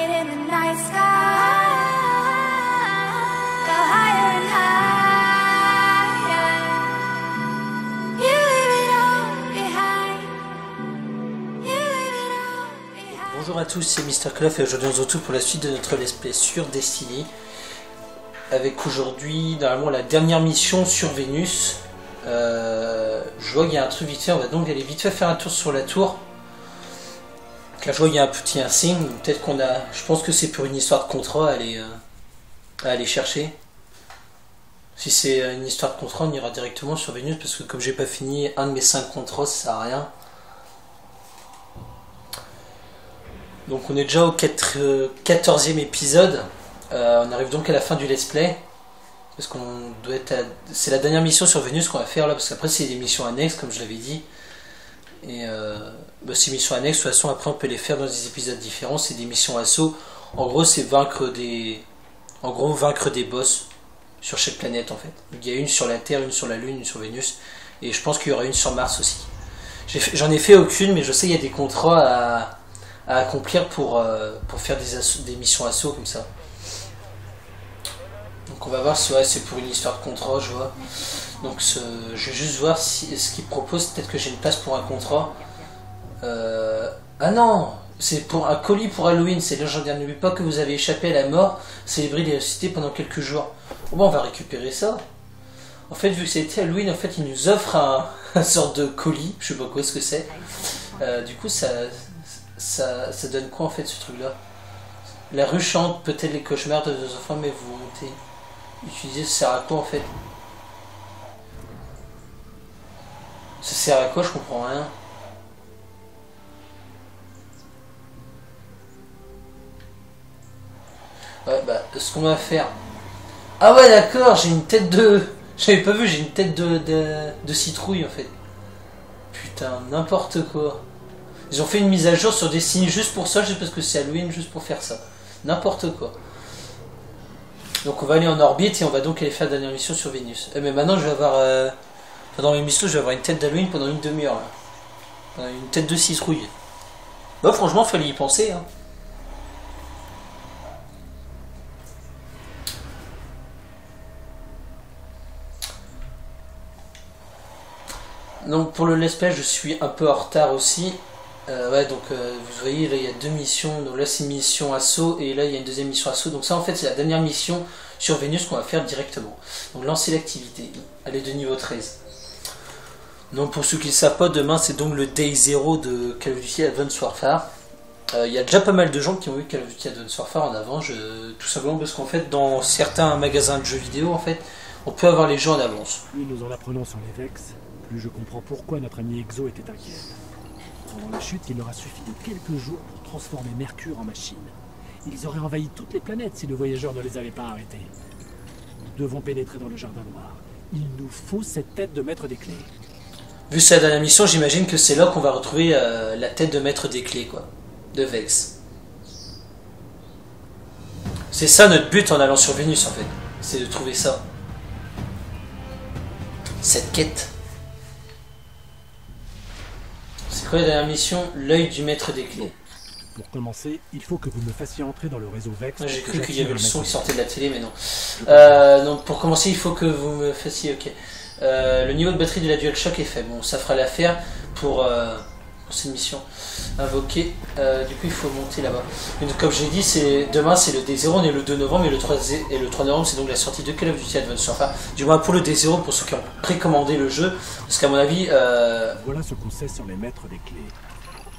night in the night sky. Go higher and higher. You leave it all behind. You leave it all behind. Bonjour à tous, c'est Mr. Clough et aujourd'hui on se retrouve pour la suite de notre let's play sur Destiny. Avec aujourd'hui normalement la dernière mission sur Vénus. Je vois qu'il y a un truc vite fait, on va donc aller vite fait faire un tour sur la tour. Là je vois qu'il y a un petit insigne, peut-être qu'on a... Je pense que c'est pour une histoire de contrat à aller chercher. Si c'est une histoire de contrat, on ira directement sur Vénus parce que comme j'ai pas fini un de mes 5 contrats, ça sert à rien. Donc on est déjà au 14e épisode. On arrive donc à la fin du let's play. Parce qu'on doit être c'est la dernière mission sur Vénus qu'on va faire là, parce qu'après c'est des missions annexes comme je l'avais dit. Et ces missions annexes, de toute façon après on peut les faire dans des épisodes différents, c'est des missions assaut. En gros c'est vaincre des boss sur chaque planète en fait. Il y a une sur la Terre, une sur la Lune, une sur Vénus. Et je pense qu'il y aura une sur Mars aussi. J'en ai fait aucune, mais je sais qu'il y a des contrats à accomplir pour faire des missions assaut comme ça. Donc on va voir si ouais, c'est pour une histoire de contrat, je vois. Donc je vais juste voir si ce qu'ils proposent, peut-être que j'ai une place pour un contrat. Ah non, c'est pour un colis pour Halloween, c'est légendaire. N'oubliez pas que vous avez échappé à la mort, célébré les ressuscités pendant quelques jours. Bon, on va récupérer ça. En fait, vu que c'était Halloween, en fait, ils nous offrent un sorte de colis, je sais pas quoi ce que c'est. Du coup, ça donne quoi en fait ce truc-là? La rue chante, peut-être les cauchemars de vos enfants, mais vous montez. Utiliser, ça sert à quoi en fait? Ça sert à quoi? Je comprends rien. Ouais, bah, ce qu'on va faire. Ah ouais, d'accord, j'ai une tête de... J'avais pas vu, j'ai une tête de citrouille en fait. Putain, n'importe quoi. Ils ont fait une mise à jour sur Destiny juste pour ça, juste parce que c'est Halloween, juste pour faire ça. N'importe quoi. Donc on va aller en orbite et on va donc aller faire la dernière mission sur Vénus. Mais maintenant je vais avoir... dans mes missions, je vais avoir une tête d'Halloween pendant une demi-heure. Une tête de citrouille. Bah franchement, fallait y penser. Hein. Donc pour le let's play, je suis un peu en retard aussi. Ouais, donc vous voyez, là il y a deux missions. Donc là c'est une mission assaut et là il y a une deuxième mission assaut. Donc ça en fait c'est la dernière mission sur Vénus qu'on va faire directement. Donc lancer l'activité. Elle est de niveau 13. Donc pour ceux qui ne le savent pas, demain c'est donc le Day 0 de Call of Duty Advanced Warfare. Il y a déjà pas mal de gens qui ont vu Call of Duty Advanced Warfare en avance, tout simplement parce qu'en fait dans certains magasins de jeux vidéo en fait, on peut avoir les jeux en avance. Plus nous en apprenons sur les Vex, plus je comprends pourquoi notre ami Exo était inquiet. Pendant la chute, il leur a suffi de quelques jours pour transformer Mercure en machine. Ils auraient envahi toutes les planètes si le voyageur ne les avait pas arrêtés. Nous devons pénétrer dans le jardin noir. Il nous faut cette tête de maître des clés. Vu ça dans la mission, j'imagine que c'est là qu'on va retrouver la tête de maître des clés, quoi. De Vex. C'est ça notre but en allant sur Vénus, en fait. C'est de trouver ça. Cette quête. C'est quoi la dernière mission? L'œil du maître des clés. Pour commencer, il faut que vous me fassiez entrer dans le réseau Vex. J'ai cru qu'il y avait le son qui sortait de la télé, mais non. Donc pour commencer, il faut que vous me fassiez... Ok. Le niveau de batterie de la DualShock est faible. Bon, ça fera l'affaire pour cette mission. Invoquer. Du coup, il faut monter là-bas. Comme j'ai dit, demain c'est le D0, on est le 2 novembre et le 3 novembre c'est donc la sortie de Call of Duty Advanced Warfare. Du moins pour le D0, pour ceux qui ont précommandé le jeu. Parce qu'à mon avis... Voilà ce qu'on sait sur les maîtres des clés.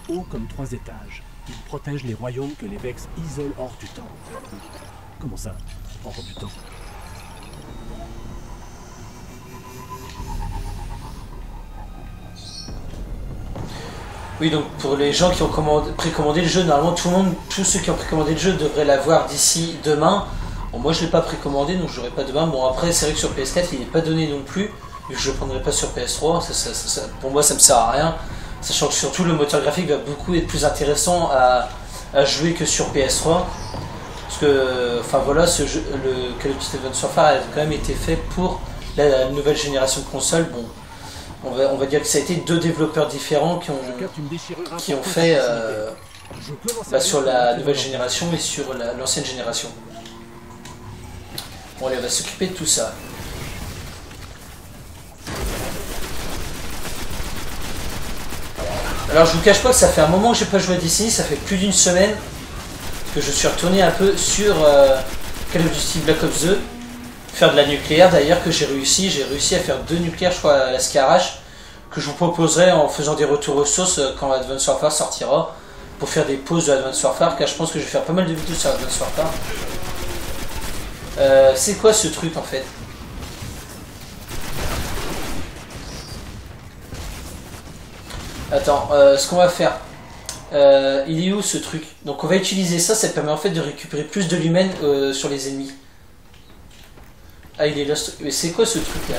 Haut comme 3 étages. Ils protègent les royaumes que les Vex isolent hors du temps. Comment ça, hors du temps? Oui, donc pour les gens qui ont précommandé le jeu, normalement tous ceux qui ont précommandé le jeu devraient l'avoir d'ici demain. Bon, moi je ne l'ai pas précommandé, donc je l'aurai pas demain. Bon, après, c'est vrai que sur PS4, il n'est pas donné non plus, vu que je ne le prendrai pas sur PS3. Pour moi, ça me sert à rien. Sachant que surtout le moteur graphique va beaucoup être plus intéressant à jouer que sur PS3. Parce que, enfin voilà, ce jeu, le Call of Duty Advanced Warfare a quand même été fait pour la nouvelle génération de consoles. Bon, on va dire que ça a été deux développeurs différents qui ont fait Je peux m'en Bah, servir sur pour la monter nouvelle dans génération et sur l'ancienne génération. Bon allez, on va s'occuper de tout ça. Alors je vous cache pas que ça fait un moment que j'ai pas joué à Destiny, ça fait plus d'une semaine que je suis retourné un peu sur Call of Duty Black Ops 2, faire de la nucléaire d'ailleurs que j'ai réussi à faire 2 nucléaires je crois à la Scarache, que je vous proposerai en faisant des retours aux sources quand Advanced Warfare sortira, pour faire des pauses de Advanced Warfare, car je pense que je vais faire pas mal de vidéos sur Advanced Warfare. C'est quoi ce truc en fait? Attends, ce qu'on va faire, il est où ce truc? Donc on va utiliser ça, ça permet en fait de récupérer plus de lumens sur les ennemis. Ah il est là, mais c'est quoi ce truc là?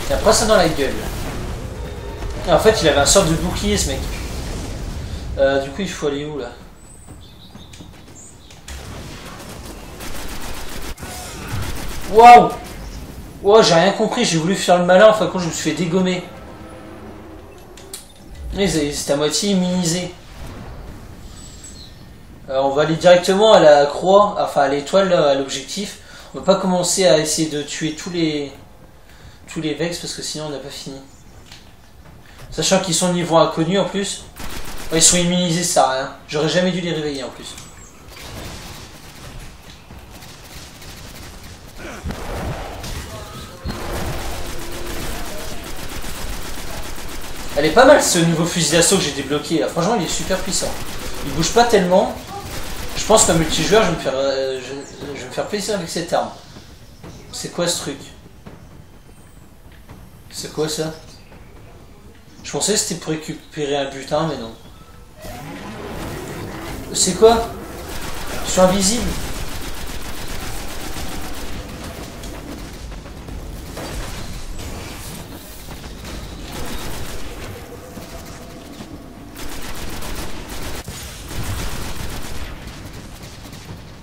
Et après ça dans la gueule. Ah, en fait il avait un sorte de bouclier ce mec. Du coup il faut aller où là? Waouh! Wow, j'ai rien compris, j'ai voulu faire le malin, enfin quand je me suis fait dégommer. C'était à moitié immunisé. On va aller directement à la croix, enfin à l'étoile, à l'objectif. On va pas commencer à essayer de tuer tous les Vex parce que sinon on n'a pas fini. Sachant qu'ils sont niveau inconnu en plus. Ils sont immunisés, ça sert à rien. J'aurais jamais dû les réveiller en plus. Elle est pas mal ce nouveau fusil d'assaut que j'ai débloqué là. Franchement il est super puissant. Il bouge pas tellement. Je pense qu'en multijoueur je vais me faire plaisir avec cette arme. C'est quoi ce truc? C'est quoi ça? Je pensais que c'était pour récupérer un butin mais non. C'est quoi? Je suis invisible.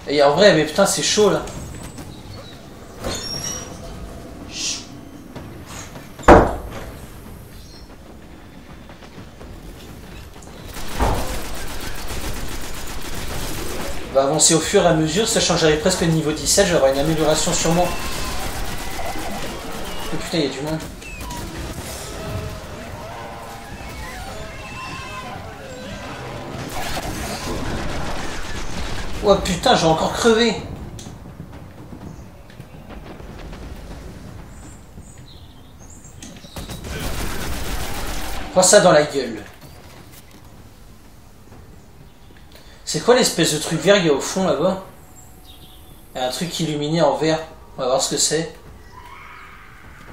Et en vrai, mais putain, c'est chaud là. On va avancer au fur et à mesure, sachant que j'arrive presque au niveau 17, j'aurai une amélioration sûrement. Oh putain, il y a du monde. Oh putain, j'ai encore crevé. Prends ça dans la gueule. C'est quoi l'espèce de truc vert qu'il y a au fond là-bas? Il y a un truc illuminé en vert. On va voir ce que c'est.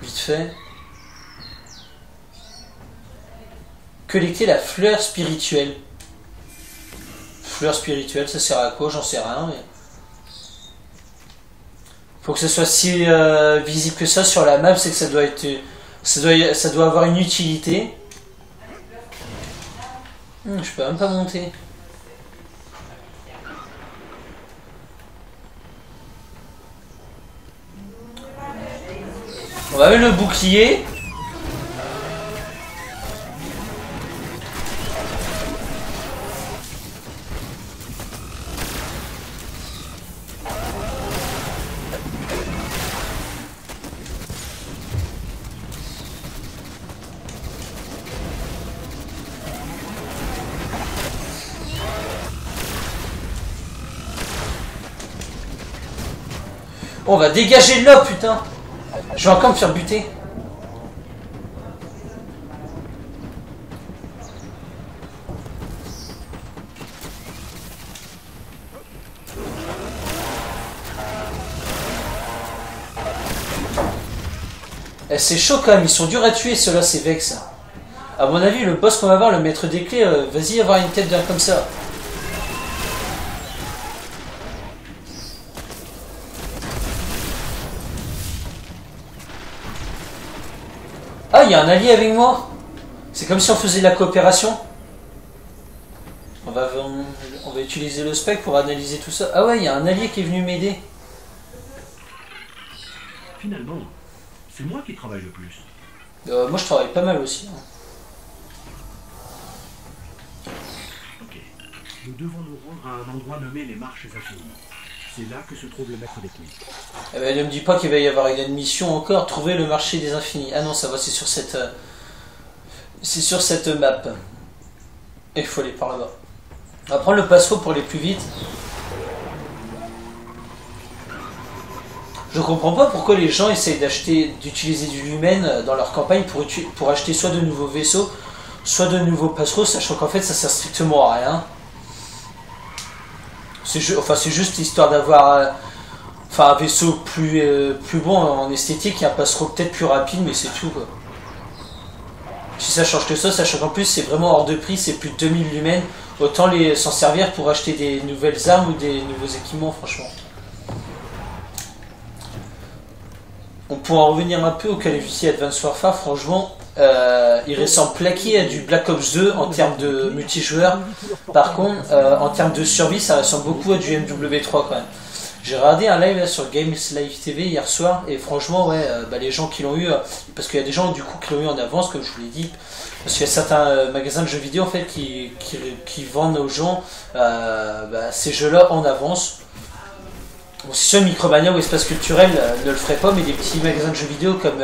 Vite fait. Collecter la fleur spirituelle. Fleur spirituelle, ça sert à quoi? J'en sais rien. Mais... faut que ce soit si visible que ça sur la map, c'est que ça doit être, ça doit avoir une utilité. Je peux même pas monter. On va mettre le bouclier. On va dégager de là, putain. Je vais encore me faire buter. Eh, c'est chaud quand même, ils sont durs à tuer ceux-là, c'est Vex. À mon avis, le boss qu'on va voir, le maître des clés, vas-y avoir une tête d'un comme ça. Ah, il y a un allié avec moi. C'est comme si on faisait de la coopération. On On va utiliser le spec pour analyser tout ça. Ah ouais, il y a un allié qui est venu m'aider. Finalement, c'est moi qui travaille le plus. Moi je travaille pas mal aussi. Hein. Ok. Nous devons nous rendre à un endroit nommé les Marches Infinies. C'est là que se trouve le maître des clés. Eh ben, ne me dis pas qu'il va y avoir une mission encore. Trouver le marché des infinis. Ah non, ça va, c'est sur cette... c'est sur cette map. Et il faut aller par là-bas. On va prendre le passereau pour aller plus vite. Je comprends pas pourquoi les gens essayent d'utiliser du lumen dans leur campagne pour acheter soit de nouveaux vaisseaux, soit de nouveaux passereaux, sachant qu'en fait ça sert strictement à rien. C'est juste histoire d'avoir un vaisseau plus bon en esthétique et un passereau peut-être plus rapide, mais c'est tout quoi. Si ça change que ça, sachant qu'en plus c'est vraiment hors de prix, c'est plus de 2000 lumens, autant s'en servir pour acheter des nouvelles armes ou des nouveaux équipements franchement. On pourra en revenir un peu au Call of Duty Advanced Warfare, franchement, il ressemble plaqué à du Black Ops 2 en termes de multijoueur. Par contre, en termes de survie, ça ressemble beaucoup à du MW3 quand même. J'ai regardé un live là, sur Games Live TV hier soir, et franchement, ouais, les gens qui l'ont eu, parce qu'il y a des gens du coup qui l'ont eu en avance, comme je vous l'ai dit, parce qu'il y a certains magasins de jeux vidéo en fait qui vendent aux gens ces jeux-là en avance. Bon, c'est sûr, Micromania ou Espace Culturel ne le ferait pas, mais des petits magasins de jeux vidéo comme,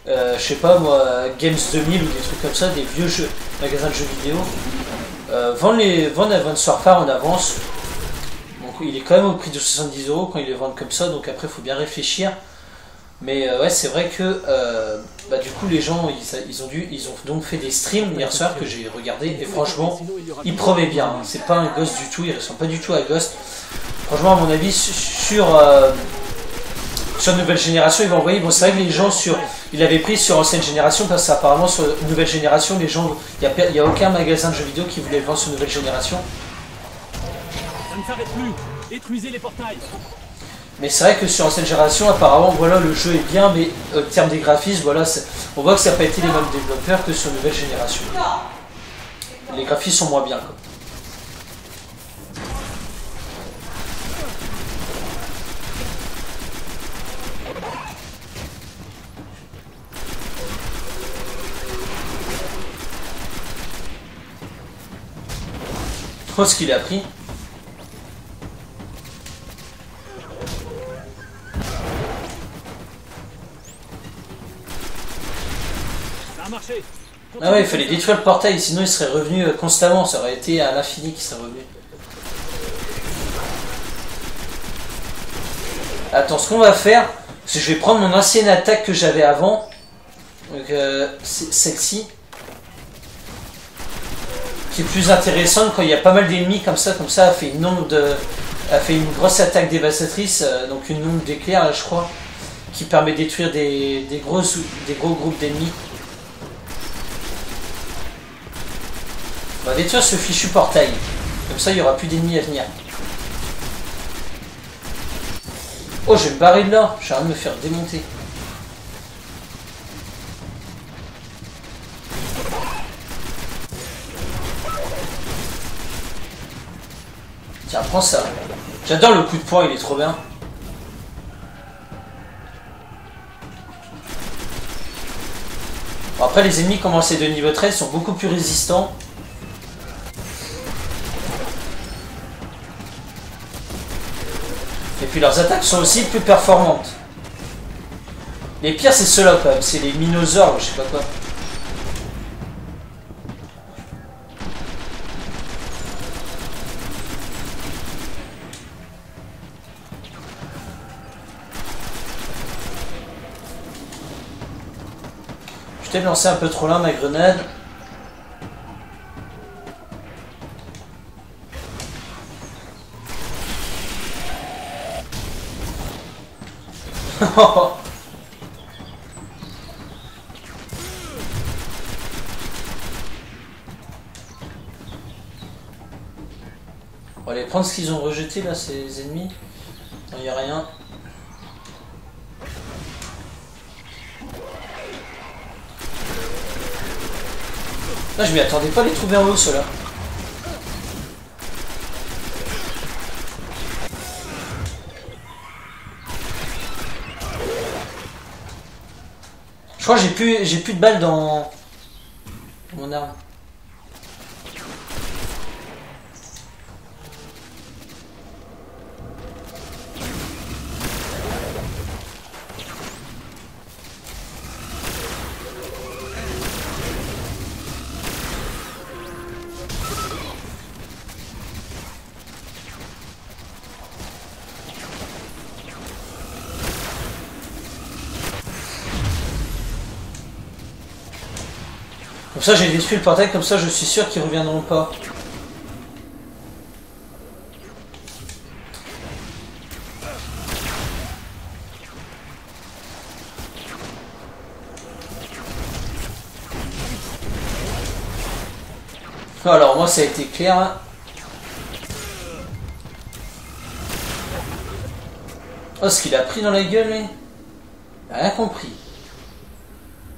je sais pas moi, Games 2000 ou des trucs comme ça, des vieux magasins de jeux vidéo, vendent Advanced Warfare en avance. Donc il est quand même au prix de 70 € quand ils les vendent comme ça, donc après il faut bien réfléchir. Mais ouais, c'est vrai que du coup les gens ils ont donc fait des streams hier soir que j'ai regardé et franchement il promet bien, hein. C'est pas un Ghost du tout, il ressemble pas du tout à Ghost. Franchement à mon avis sur nouvelle génération ils vont envoyer, bon c'est vrai que les gens ils l'avaient pris sur ancienne génération parce qu'apparemment sur nouvelle génération les gens, il n'y a aucun magasin de jeux vidéo qui voulait le vendre sur nouvelle génération. Ça ne s'arrête plus. Détruisez les portails. Mais c'est vrai que sur ancienne génération, apparemment, voilà, le jeu est bien, mais en termes des graphismes, voilà, on voit que ça n'a pas été les mêmes développeurs que sur nouvelle génération. Les graphismes sont moins bien, quoi. Oh, ce qu'il a pris. Ah ouais, il fallait détruire le portail, sinon il serait revenu constamment, ça aurait été à l'infini qui serait revenu. Attends, ce qu'on va faire, c'est que je vais prendre mon ancienne attaque que j'avais avant, donc celle-ci, qui est plus intéressante quand il y a pas mal d'ennemis comme ça elle fait une grosse attaque dévastatrice, donc une onde d'éclair là je crois, qui permet de détruire des gros groupes d'ennemis. On va détruire ce fichu portail. Comme ça, il n'y aura plus d'ennemis à venir. Oh, je vais me barrer de là. J'ai rien de me faire démonter. Tiens, prends ça. J'adore le coup de poing, il est trop bien. Bon, après, les ennemis commencés de niveau 13 sont beaucoup plus résistants. Et puis leurs attaques sont aussi plus performantes. Les pires c'est ceux-là quand même, c'est les minosaures ou je sais pas quoi. Je t'ai lancé un peu trop loin ma grenade. On va aller prendre ce qu'ils ont rejeté là, ces ennemis. Non, il n'y a rien. Là, je m'y attendais pas à les trouver en haut, ceux-là. Je crois que j'ai plus de balles dans mon arme. Comme ça j'ai détruit le portail, comme ça je suis sûr qu'ils reviendront pas. Alors moi ça a été clair. Hein. Oh ce qu'il a pris dans la gueule lui. Il a rien compris.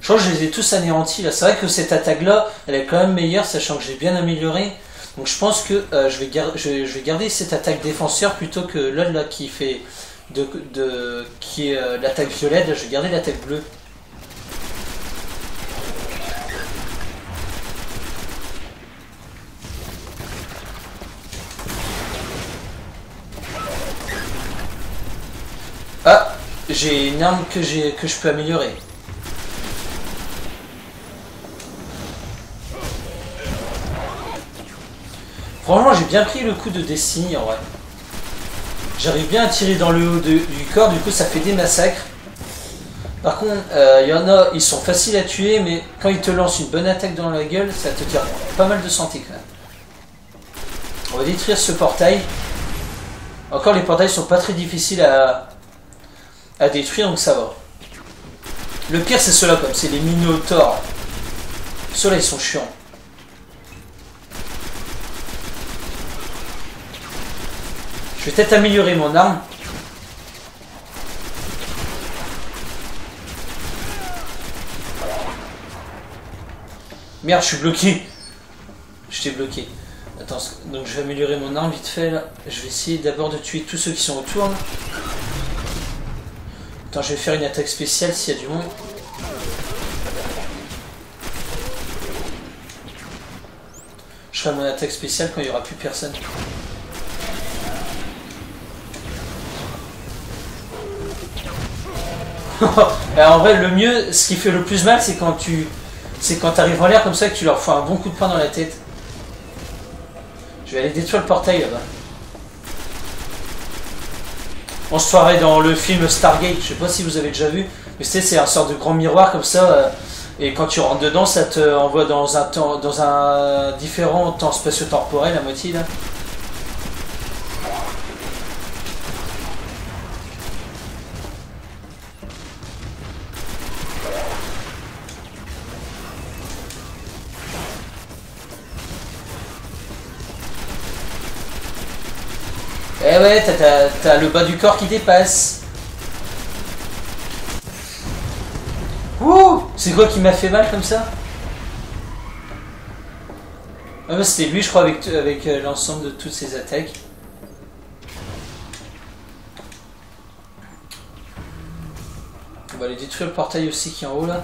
Je crois que je les ai tous anéantis là. C'est vrai que cette attaque là, elle est quand même meilleure, sachant que j'ai bien amélioré. Donc je pense que je vais garder cette attaque défenseur plutôt que l'autre là qui fait qui est l'attaque violette. Là, je vais garder l'attaque bleue. Ah, j'ai une arme que je peux améliorer. Franchement, j'ai bien pris le coup de Destiny en vrai. J'arrive bien à tirer dans le haut du corps, du coup ça fait des massacres. Par contre, il y en a, ils sont faciles à tuer, mais quand ils te lancent une bonne attaque dans la gueule, ça te tire pas mal de santé quand même. On va détruire ce portail. Encore, les portails sont pas très difficiles à détruire, donc ça va. Le pire, c'est ceux-là, comme c'est les minotaures. Ceux-là, ils sont chiants. Je vais peut-être améliorer mon arme. Merde, je suis bloqué. Je t'ai bloqué. Attends, donc je vais améliorer mon arme vite fait là. Je vais essayer d'abord de tuer tous ceux qui sont autour là. Attends, je vais faire une attaque spéciale s'il y a du monde. Je ferai mon attaque spéciale quand il n'y aura plus personne. Alors, en vrai, le mieux, ce qui fait le plus mal, c'est quand tu arrives en l'air comme ça, que tu leur fous un bon coup de poing dans la tête. Je vais aller détruire le portail là-bas. On se soirait dans le film Stargate, je sais pas si vous avez déjà vu, mais c'est un sort de grand miroir comme ça, et quand tu rentres dedans, ça te envoie dans un différent temps spatio-temporel à moitié là. Eh ouais, t'as le bas du corps qui dépasse. Ouh, c'est quoi qui m'a fait mal comme ça? Ah bah c'était lui je crois avec l'ensemble de toutes ses attaques. On va aller détruire le portail aussi qui est en haut là.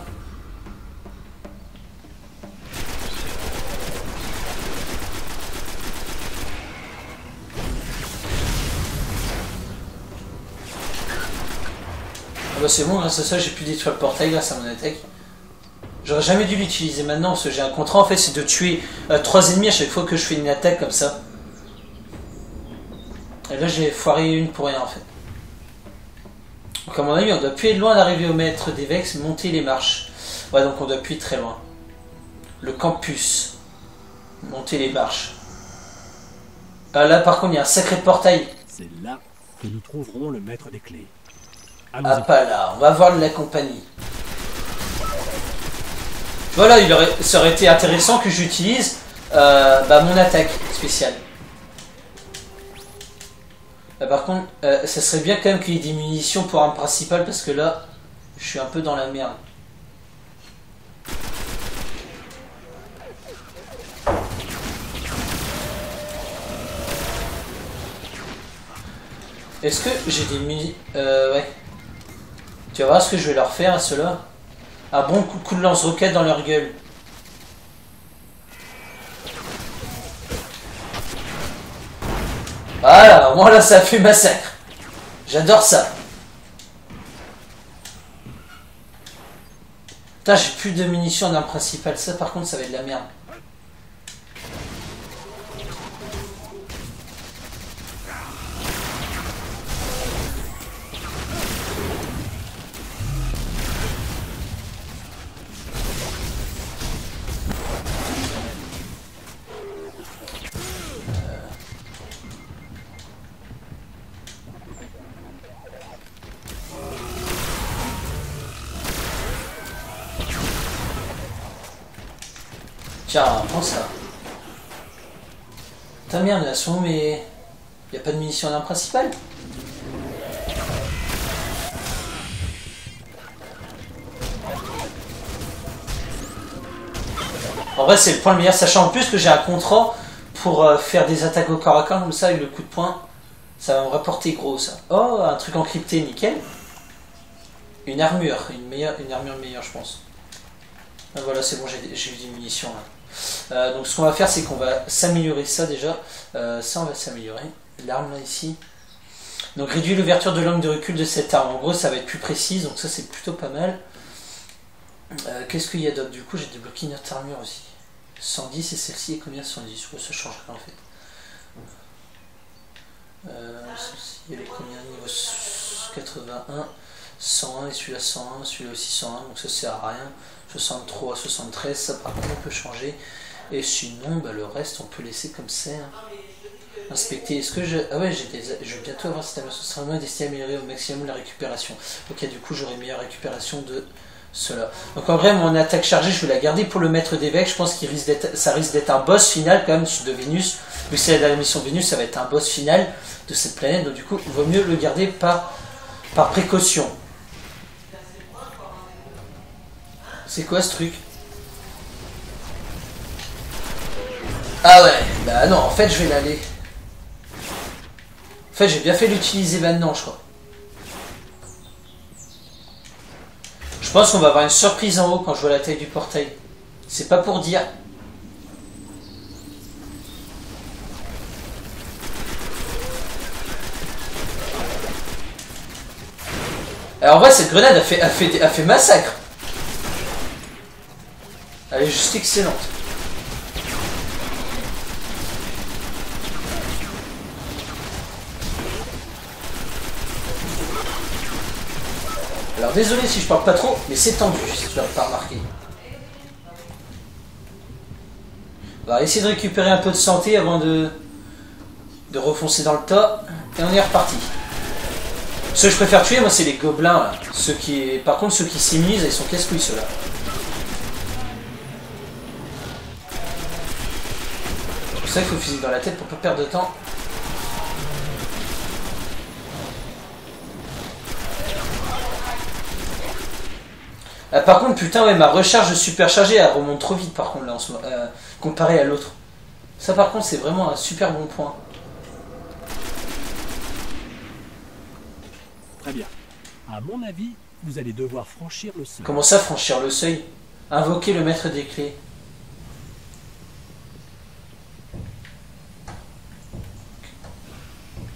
Bah c'est bon, grâce à ça j'ai pu détruire le portail grâce à mon attaque. J'aurais jamais dû l'utiliser maintenant parce que j'ai un contrat en fait, c'est de tuer 3 ennemis à chaque fois que je fais une attaque comme ça. Et là j'ai foiré une pour rien en fait. Donc à mon avis on doit plus être loin d'arriver au maître des Vex, monter les marches. Ouais donc on doit plus être très loin. Le campus. Monter les marches. Ah, là par contre il y a un sacré portail. C'est là que nous trouverons le maître des clés. Ah pas là, on va voir la compagnie. Voilà, ça aurait été intéressant que j'utilise mon attaque spéciale. Là, par contre, ça serait bien quand même qu'il y ait des munitions pour arme principale parce que là, je suis un peu dans la merde. Est-ce que j'ai des munitions... ouais. Tu vas voir ce que je vais leur faire à ceux-là. Un bon coup de lance-roquette dans leur gueule. Voilà, au moins là ça a fait massacre. J'adore ça. Putain, j'ai plus de munitions en arme principale. Ça par contre ça va être de la merde. Tiens, prends ça. Putain merde, elles sont où mais... Y'a pas de munitions en arme principale? En vrai c'est le point le meilleur, sachant en plus que j'ai un contrat pour faire des attaques au corps à corps comme ça avec le coup de poing. Ça va me rapporter gros ça. Oh, un truc encrypté, nickel. Une armure, une armure meilleure je pense. Ah, voilà, c'est bon, j'ai eu des munitions là. Donc ce qu'on va faire c'est qu'on va s'améliorer ça déjà. Ça on va s'améliorer. L'arme là ici. Donc réduire l'ouverture de l'angle de recul de cette arme. En gros ça va être plus précis, donc ça c'est plutôt pas mal. Qu'est-ce qu'il y a d'autre? Du coup j'ai débloqué une autre armure aussi. 110 et celle-ci est combien? 110, ouais, ça change rien en fait. Celle-ci elle est combien? Niveau 81, 101 et celui-là 101, celui-là aussi 101, donc ça sert à rien. 63, 73, ça par contre on peut changer. Et sinon bah, le reste on peut laisser comme c'est. Inspecter, est-ce que je... Ah ouais, je vais bientôt avoir cette amélioration. Ce sera vraiment destiné à améliorer au maximum la récupération. Ok, du coup j'aurai une meilleure récupération de cela. Donc en vrai mon attaque chargée je vais la garder pour le maître d'évêque. Je pense ça risque d'être un boss final quand même de Vénus. Vu que c'est la mission de Vénus, ça va être un boss final de cette planète. Donc du coup il vaut mieux le garder par précaution. C'est quoi ce truc? Ah ouais, bah non, en fait je vais l'aller. En fait j'ai bien fait l'utiliser maintenant je crois. Je pense qu'on va avoir une surprise en haut quand je vois la taille du portail. C'est pas pour dire. Alors en vrai cette grenade a fait massacre. Elle est juste excellente. Alors désolé si je parle pas trop, mais c'est tendu si tu l'as pas remarqué. On va essayer de récupérer un peu de santé avant de refoncer dans le tas. Et on est reparti. Ceux que je préfère tuer, moi c'est les gobelins là. Par contre ceux qui s'immunisent, ils sont casse-couilles ceux-là. C'est ça qu'il faut fusil dans la tête pour pas perdre de temps. Par contre, putain, ouais, ma recharge superchargée, elle remonte trop vite par contre là en ce moment, comparé à l'autre. Ça par contre, c'est vraiment un super bon point. Très bien. À mon avis, vous allez devoir franchir le seuil. Comment ça, franchir le seuil? Invoquer le maître des clés.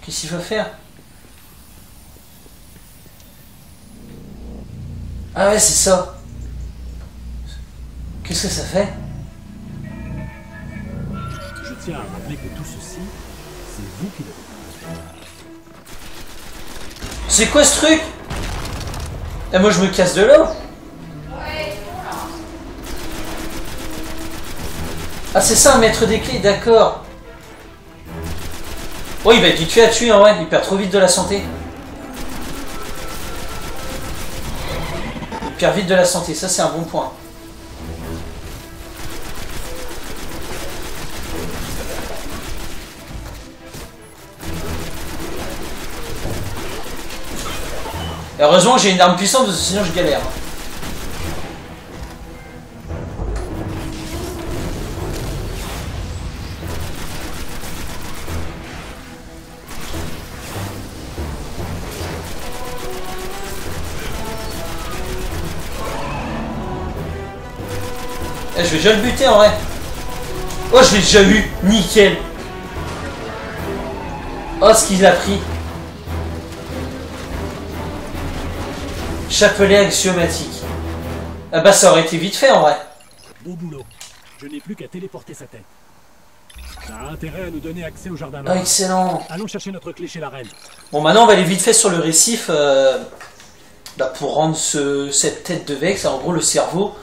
Qu'est-ce qu'il faut faire? Ah ouais, c'est ça. Qu'est-ce que ça fait? Je tiens à rappeler que tout ceci, c'est vous qui l'avez. C'est quoi ce truc? Et moi je me casse de là. Ah c'est ça un maître des clés, d'accord. Oh il va être du tuer à tuer en vrai, il perd trop vite de la santé. Il perd vite de la santé, ça c'est un bon point. Et heureusement que j'ai une arme puissante parce que sinon je galère. Eh, je vais déjà le buter en vrai. Oh, je l'ai déjà eu. Nickel. Oh, ce qu'il a pris. Chapelet axiomatique. Ah bah ça aurait été vite fait en vrai. Bon boulot. Je n'ai plus qu'à téléporter sa tête. Ça a intérêt à nous donner accès au jardin Ah, noir. excellent. Allons chercher notre clé chez la reine. Bon, maintenant on va aller vite fait sur le récif bah, pour rendre cette tête de Vex, en gros le cerveau.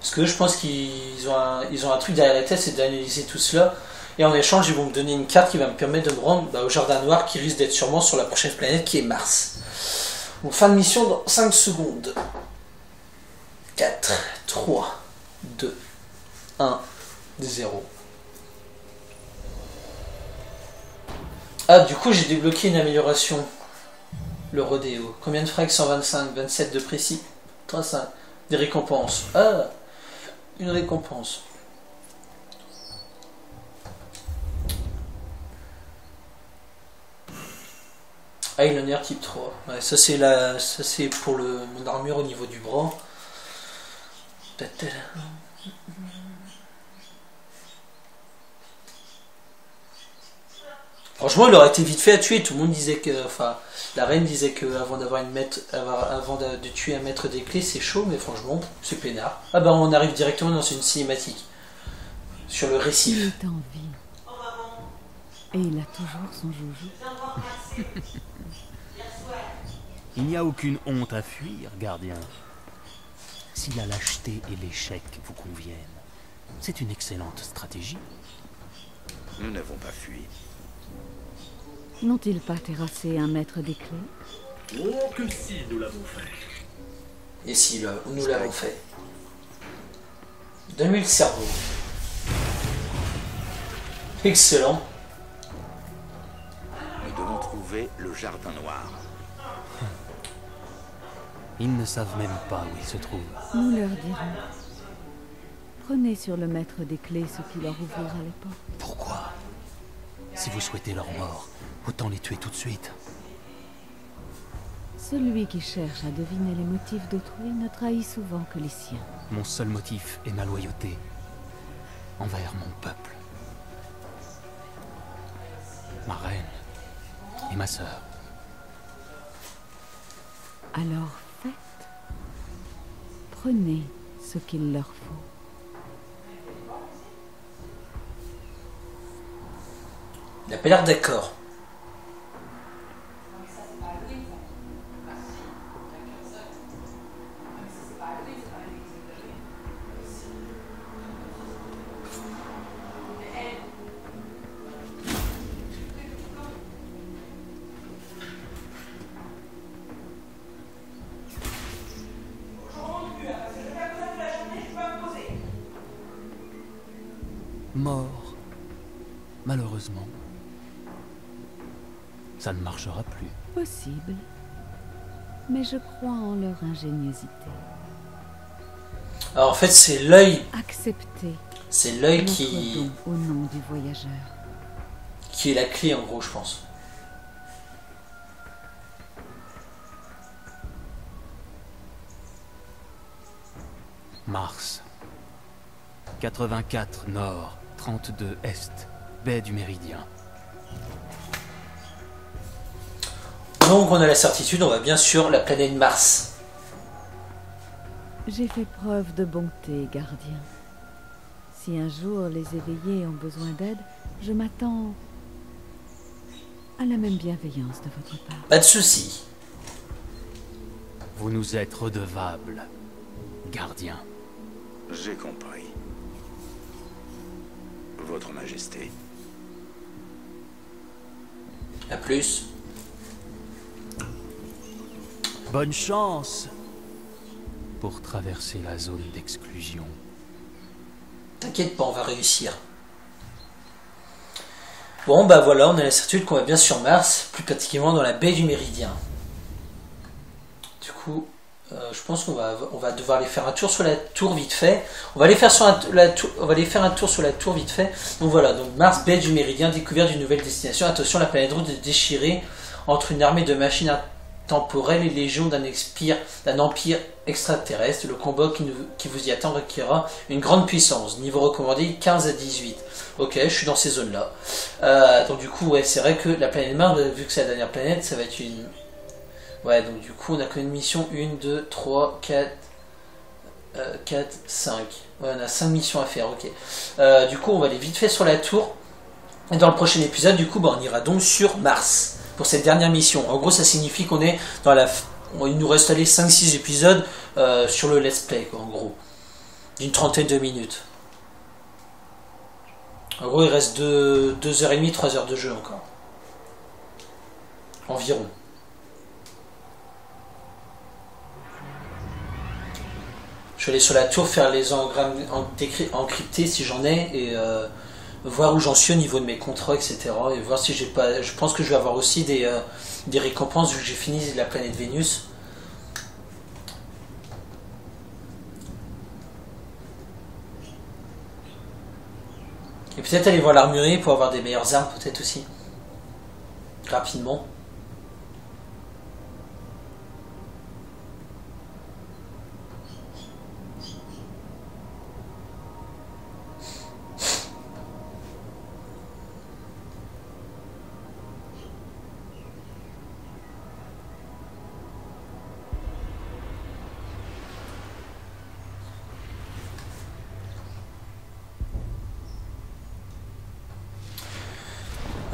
Parce que je pense qu'ils ont un truc derrière la tête, c'est d'analyser tout cela. Et en échange, ils vont me donner une carte qui va me permettre de me rendre au jardin noir qui risque d'être sûrement sur la prochaine planète qui est Mars. Donc fin de mission dans 5 secondes. 4, 3, 2, 1, 0. Ah, du coup, j'ai débloqué une amélioration. Le rodéo. Combien de frags? 125, 27 de précis. 35. Des récompenses. Ah, une récompense. Eyeliner type 3. Ouais, ça c'est pour mon armure au niveau du bras. Franchement, il aurait été vite fait à tuer. Tout le monde disait que, enfin, la reine disait que avant de tuer un maître des clés, c'est chaud, mais franchement, c'est peinard. Ah bah, on arrive directement dans une cinématique sur le Il récif. est en vie. Et il a toujours son joujou. Il n'y a aucune honte à fuir, gardien. Si la lâcheté et l'échec vous conviennent, c'est une excellente stratégie. Nous n'avons pas fui. N'ont-ils pas terrassé un maître des clés? Oh, que si nous l'avons fait. Et si nous l'avons fait. Donne-lui le cerveau. Excellent. Nous devons trouver le jardin noir. Ils ne savent même pas où ils se trouvent. Nous leur dirons. Prenez sur le maître des clés ce qui leur ouvrira les portes. Pourquoi? Si vous souhaitez leur mort, autant les tuer tout de suite. Celui qui cherche à deviner les motifs d'autrui ne trahit souvent que les siens. Mon seul motif est ma loyauté envers mon peuple. Ma reine et ma sœur. Alors faites. Prenez ce qu'il leur faut. Il a pas l'air d'accord. Mort, malheureusement. Ça ne marchera plus. Possible. Mais je crois en leur ingéniosité. Alors en fait, c'est l'œil. Acceptez C'est l'œil notre qui don au nom du voyageur. est la clé en gros, je pense. Mars. 84 nord, 32 est, baie du Méridien. Donc on a la certitude, on va bien sur la planète Mars. J'ai fait preuve de bonté, gardien. Si un jour les éveillés ont besoin d'aide, je m'attends à la même bienveillance de votre part. Pas de soucis. Vous nous êtes redevables, gardien. J'ai compris. Votre Majesté. À plus. Bonne chance pour traverser la zone d'exclusion. T'inquiète pas, on va réussir. Bon bah voilà, on a la certitude qu'on va bien sur Mars, plus particulièrement dans la baie du Méridien. Du coup, je pense qu'on va devoir aller faire un tour sur la tour vite fait. On va aller faire un tour sur la tour vite fait. Donc voilà, donc Mars, baie du Méridien, découverte d'une nouvelle destination. Attention, la planète rouge est déchirée entre une armée de machines temporelle et légion d'un empire extraterrestre. Le combat qui vous y attend requérera une grande puissance. Niveau recommandé 15 à 18. Ok, je suis dans ces zones-là. Donc du coup, ouais, c'est vrai que la planète Mars, vu que c'est la dernière planète, ça va être une... Ouais, donc du coup, on a combien de missions 1, 2, 3, 4... 4, 5. Ouais, on a 5 missions à faire, ok. Du coup, on va aller vite fait sur la tour. Et dans le prochain épisode, du coup, bah, on ira donc sur Mars pour cette dernière mission. En gros, ça signifie qu'on est dans la... Il nous reste allé 5-6 épisodes sur le let's play, quoi, en gros. D'une trentaine de minutes. En gros, il reste 2h30, 3h de jeu encore. Environ. Je vais aller sur la tour faire les engrammes encryptés si j'en ai et voir où j'en suis au niveau de mes contrats, etc. Et voir si j'ai pas. Je pense que je vais avoir aussi des récompenses vu que j'ai fini la planète Vénus. Et peut-être aller voir l'armurerie pour avoir des meilleures armes, peut-être aussi. Rapidement.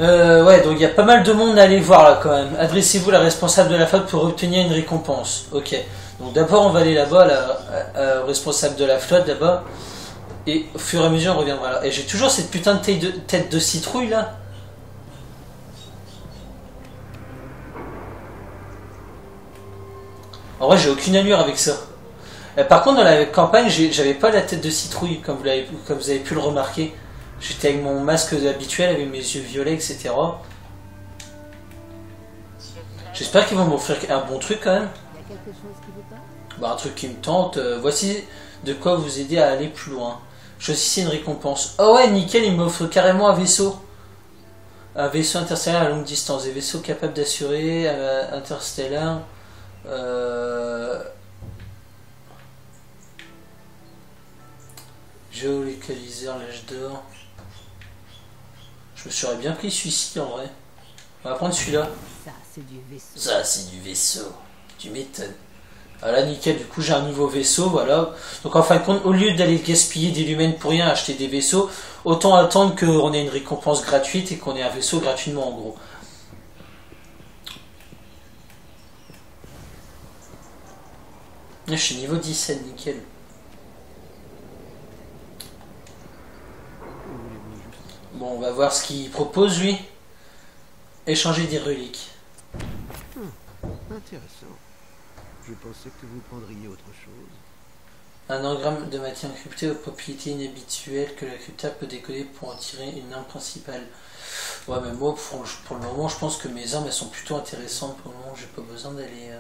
Ouais, donc il y a pas mal de monde à aller voir là quand même. Adressez-vous à la responsable de la flotte pour obtenir une récompense. Ok. Donc d'abord on va aller là-bas, au responsable de la flotte là-bas. Et au fur et à mesure on reviendra là. Et j'ai toujours cette putain de tête de citrouille là. En vrai j'ai aucune allure avec ça. Par contre dans la campagne j'avais pas la tête de citrouille comme vous avez pu le remarquer. J'étais avec mon masque habituel, avec mes yeux violets, etc. J'espère qu'ils vont m'offrir un bon truc quand même. Bah, un truc qui me tente. Voici de quoi vous aider à aller plus loin. Choisissez une récompense. Oh ouais, nickel, il m'offre carrément un vaisseau. Un vaisseau interstellaire à longue distance. Des vaisseaux capables d'assurer interstellaire. Géolocaliseur, l'âge d'or. Je me serais bien pris celui-ci en vrai. On va prendre celui-là. Ça, c'est du vaisseau. Ça, c'est du vaisseau. Tu m'étonnes. Voilà, nickel. Du coup, j'ai un nouveau vaisseau. Voilà. Donc, en fin de compte, au lieu d'aller gaspiller des lumens pour rien, acheter des vaisseaux, autant attendre qu'on ait une récompense gratuite et qu'on ait un vaisseau gratuitement en gros. Je suis niveau 17, nickel. Bon, on va voir ce qu'il propose, lui. Échanger des reliques. Intéressant. Je pensais que vous prendriez autre chose. Un engramme de matière encryptée aux propriétés inhabituelles que la crypta peut décoder pour en tirer une arme principale. Ouais, mais moi, pour le moment, je pense que mes armes, elles sont plutôt intéressantes. Pour le moment, j'ai pas besoin d'aller...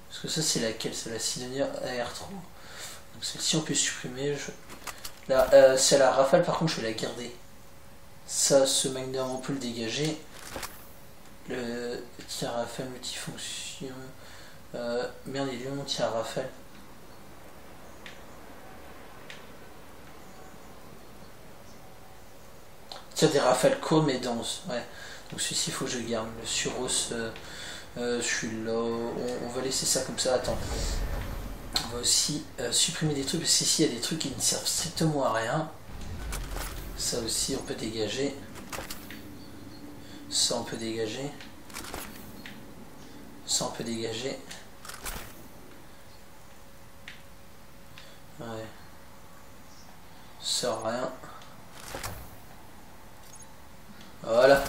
Parce que ça, c'est laquelle? C'est la Sidonia AR3. Donc celle-ci, on peut supprimer. C'est la rafale, par contre, je vais la garder. Ça, ce magnum, on peut le dégager. Le tir à rafale multifonction. Merde, il est où mon tir à rafale? Tir des rafales courtes mais denses. Ouais. Donc celui-ci, il faut que je garde. Le Suros, celui-là. On va laisser ça comme ça. Attends. On va aussi supprimer des trucs parce qu'ici il y a des trucs qui ne servent strictement à rien. Ça aussi on peut dégager. Ça on peut dégager. Ça on peut dégager. Ouais. Ça sert à rien. Voilà.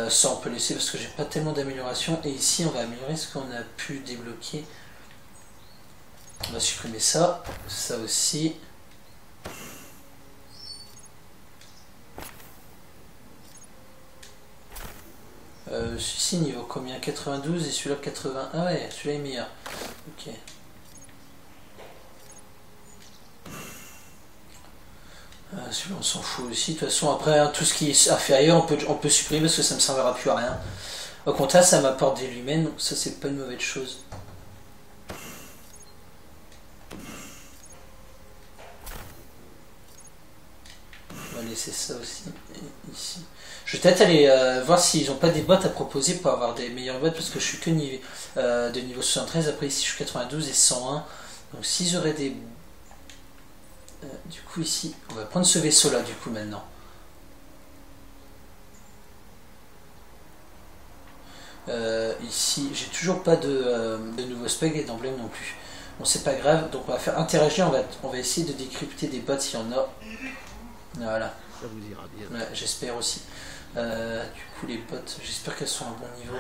Ça on peut laisser parce que j'ai pas tellement d'amélioration. Et ici on va améliorer ce qu'on a pu débloquer. On va supprimer ça, ça aussi. Celui-ci niveau combien? 92 et celui-là 80. Ah ouais, celui-là est meilleur. Ok. Celui-là on s'en fout aussi. De toute façon après hein, tout ce qui est inférieur on peut supprimer parce que ça ne me servira plus à rien. Au contraire, ça m'apporte des lumens, donc ça c'est pas une mauvaise chose. On va laisser ça aussi ici. Je vais peut-être aller voir s'ils n'ont pas des bots à proposer pour avoir des meilleurs bots, parce que je suis que de niveau 73, après ici je suis 92 et 101. Donc s'ils auraient des... du coup ici, on va prendre ce vaisseau là du coup maintenant. Ici, j'ai toujours pas de nouveaux specs et d'emblème non plus. Bon, c'est pas grave, donc on va faire interagir, on va essayer de décrypter des bots s'il y en a. Voilà. Ça vous ira bien. Ouais, j'espère aussi. Du coup, les bots, j'espère qu'elles sont à un bon niveau.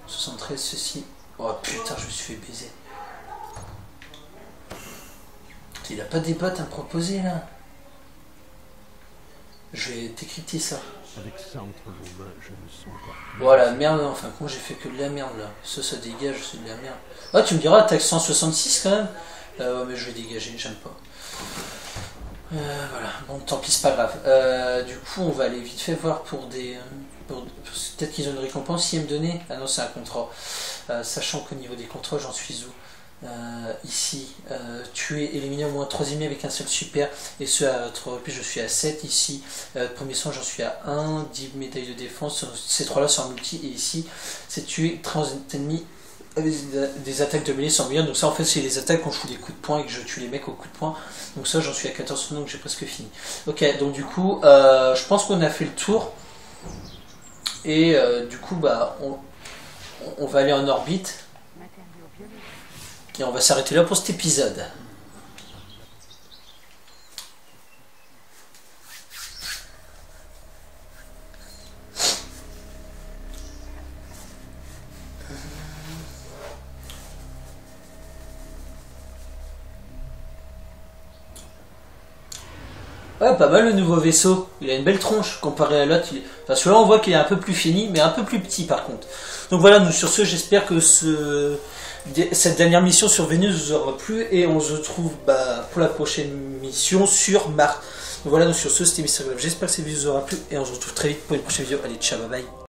73, ceci. Oh putain, je me suis fait baiser. Il a pas des bots à me proposer là. Je vais décrypter ça. Avec ça entre vos mains, je me sens encore plus... Voilà, merde, enfin, comment j'ai fait que de la merde là. Ça dégage, c'est de la merde. Ah, tu me diras, t'as que 166 quand même. Ouais, mais je vais dégager, j'aime pas. Voilà, bon, tant pis, c'est pas grave. Du coup, on va aller vite fait voir pour des... peut-être qu'ils ont une récompense si ils me donnaient. Ah non, c'est un contrat. Sachant qu'au niveau des contrats, j'en suis où ici, tuer, éliminer au moins 3,5 avec un seul super, et ce à 3 reprises, je suis à 7 ici. Premier soin, j'en suis à 1, 10 médailles de défense, ces trois là sont en multi, et ici, c'est tuer 30 ennemis avec des attaques de mêlée sans bouillon. Donc ça en fait c'est les attaques quand je fous des coups de poing et que je tue les mecs au coup de poing. Donc ça j'en suis à 14 secondes, donc j'ai presque fini. Ok, donc du coup je pense qu'on a fait le tour, et du coup bah on va aller en orbite. Et on va s'arrêter là pour cet épisode. Ouais, pas mal le nouveau vaisseau. Il a une belle tronche comparé à l'autre. Enfin, celui-là, on voit qu'il est un peu plus fini, mais un peu plus petit par contre. Donc voilà, nous sur ce, j'espère que cette dernière mission sur Vénus vous aura plu, et on se retrouve pour la prochaine mission sur Mars. Donc voilà, nous sur ce, c'était Mr. Glove. J'espère que cette vidéo vous aura plu, et on se retrouve très vite pour une prochaine vidéo. Allez, ciao, bye bye.